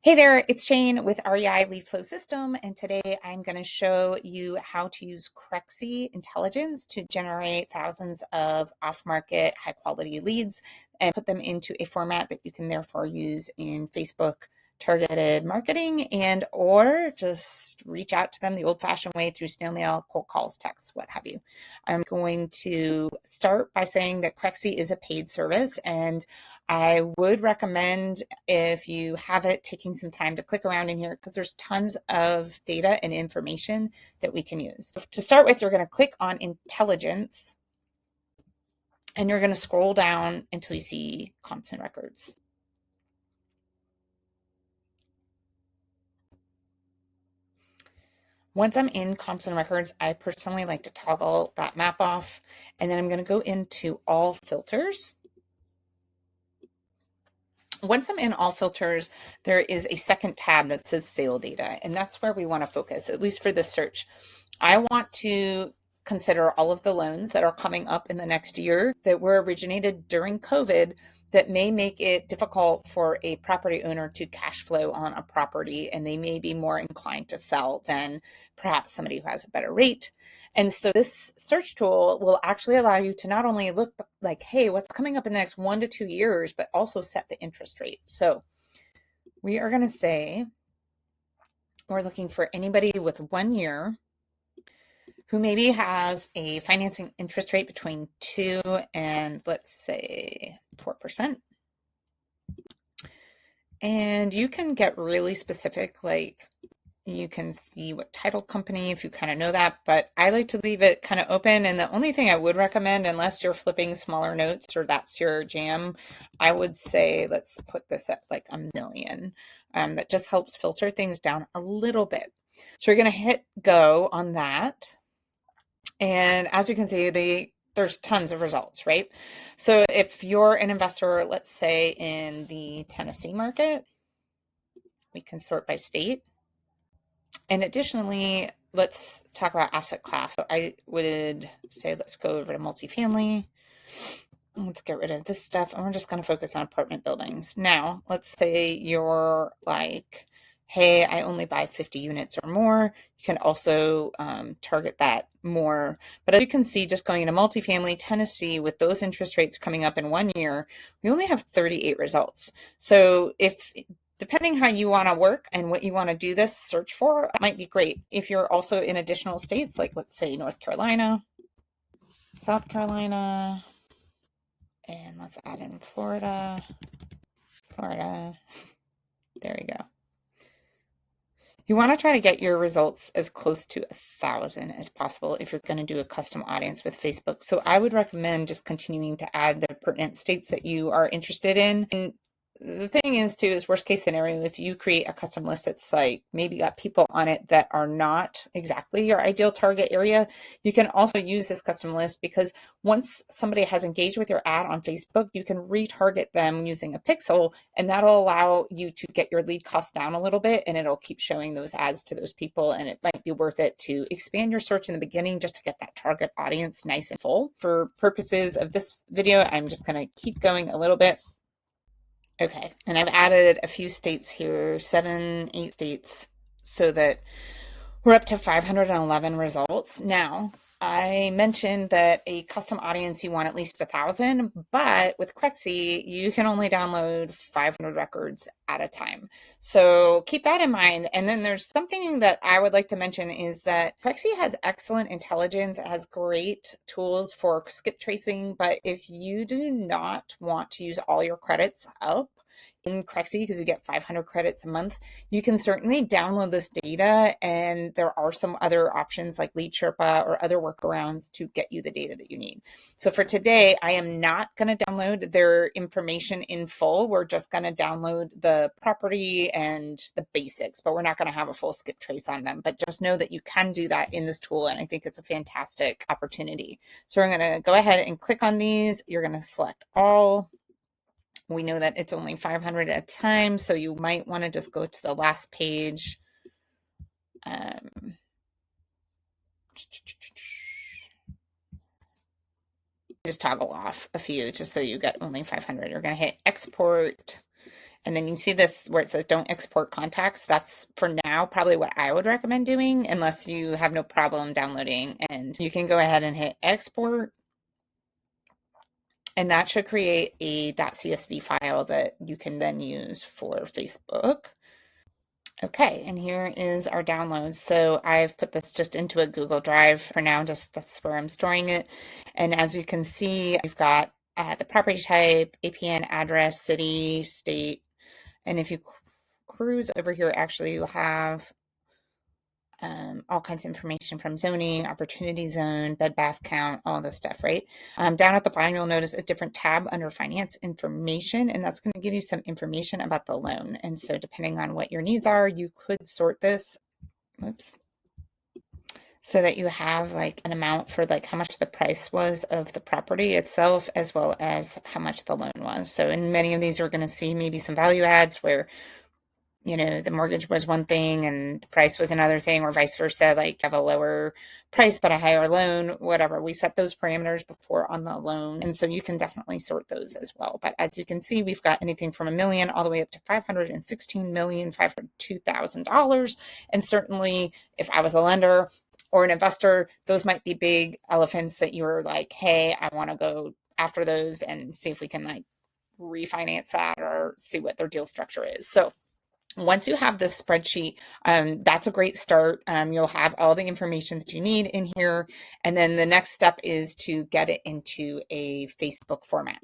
Hey there, it's Jane with REI Lead Flow System, and today I'm going to show you how to use Crexi intelligence to generate thousands of off-market, high-quality leads and put them into a format that you can therefore use in Facebook targeted marketing and or just reach out to them the old-fashioned way through snail mail, cold calls, texts, what have you. I'm going to start by saying that Crexi is a paid service, and I would recommend, if you have it, taking some time to click around in here because there's tons of data and information that we can use. To start with, you're going to click on intelligence and you're going to scroll down until you see comps and records. Once I'm in comps and records, I personally like to toggle that map off, and then I'm going to go into all filters. Once I'm in all filters, there is a second tab that says sale data, and that's where we want to focus, at least for this search. I want to consider all of the loans that are coming up in the next year that were originated during COVID that may make it difficult for a property owner to cash flow on a property, and they may be more inclined to sell than perhaps somebody who has a better rate. And so this search tool will actually allow you to not only look like, hey, what's coming up in the next 1 to 2 years, but also set the interest rate. So we are going to say we're looking for anybody with 1 year who maybe has a financing interest rate between 2 and, let's say, 4%. And you can get really specific, like you can see what title company if you kind of know that, but I like to leave it kind of open. And the only thing I would recommend, unless you're flipping smaller notes or that's your jam, I would say let's put this at like 1 million. That just helps filter things down a little bit. So you're going to hit go on that. And as you can see, there's tons of results, right? So if you're an investor, let's say in the Tennessee market, we can sort by state. And additionally, let's talk about asset class. So I would say let's go over to multifamily. Let's get rid of this stuff. And we're just going to focus on apartment buildings. Now, let's say you're like, hey, I only buy 50 units or more. You can also target that more. But as you can see, just going into multifamily, Tennessee, with those interest rates coming up in 1 year, we only have 38 results. So depending how you want to work and what you want to do this search for, it might be great. If you're also in additional states, like let's say North Carolina, South Carolina, and let's add in Florida. There we go. You want to try to get your results as close to 1,000 as possible if you're going to do a custom audience with Facebook. So I would recommend just continuing to add the pertinent states that you are interested in. And the thing is too, is worst case scenario, if you create a custom list that's like maybe got people on it that are not exactly your ideal target area, you can also use this custom list because once somebody has engaged with your ad on Facebook, you can retarget them using a pixel, and that'll allow you to get your lead cost down a little bit, and it'll keep showing those ads to those people. And it might be worth it to expand your search in the beginning just to get that target audience nice and full. For purposes of this video, I'm just going to keep going a little bit. Okay, and I've added a few states here, 7, 8 states, so that we're up to 511 results. Now, I mentioned that a custom audience, you want at least 1,000, but with Crexi, you can only download 500 records at a time. So keep that in mind. And then there's something that I would like to mention is that Crexi has excellent intelligence. It has great tools for skip tracing, but if you do not want to use all your credits up in Crexi, because you get 500 credits a month, you can certainly download this data, and there are some other options like Lead Sherpa or other workarounds to get you the data that you need. So for today, I am not going to download their information in full. We're just going to download the property and the basics, but we're not going to have a full skip trace on them. But just know that you can do that in this tool, and I think it's a fantastic opportunity. So we're going to go ahead and click on these. You're going to select all. We know that it's only 500 at a time, so you might want to just go to the last page. Just toggle off a few just so you get only 500. You're going to hit export, And then you see this where it says don't export contacts. That's for now probably what I would recommend doing unless you have no problem downloading. And you can go ahead and hit export. And that should create a .csv file that you can then use for Facebook. Okay, and here is our downloads. So I've put this just into a Google Drive for now, just that's where I'm storing it. And as you can see, we've got the property type, APN address, city, state. And if you cruise over here, actually you'll have all kinds of information from zoning, opportunity zone, bed bath count, all this stuff, right? Down at the bottom, you'll notice a different tab under finance information, and that's going to give you some information about the loan. And so depending on what your needs are, you could sort this, oops, so that you have like an amount for like how much the price was of the property itself, as well as how much the loan was. So in many of these, you're going to see maybe some value adds where the mortgage was one thing and the price was another thing, or vice versa, like have a lower price but a higher loan, whatever. We set those parameters before on the loan. And so you can definitely sort those as well. But as you can see, we've got anything from $1 million all the way up to $516,502,000. And certainly if I was a lender or an investor, those might be big elephants that you're like, hey, I want to go after those and see if we can like refinance that or see what their deal structure is. So once you have this spreadsheet, that's a great start. You'll have all the information that you need in here. And then the next step is to get it into a Facebook format.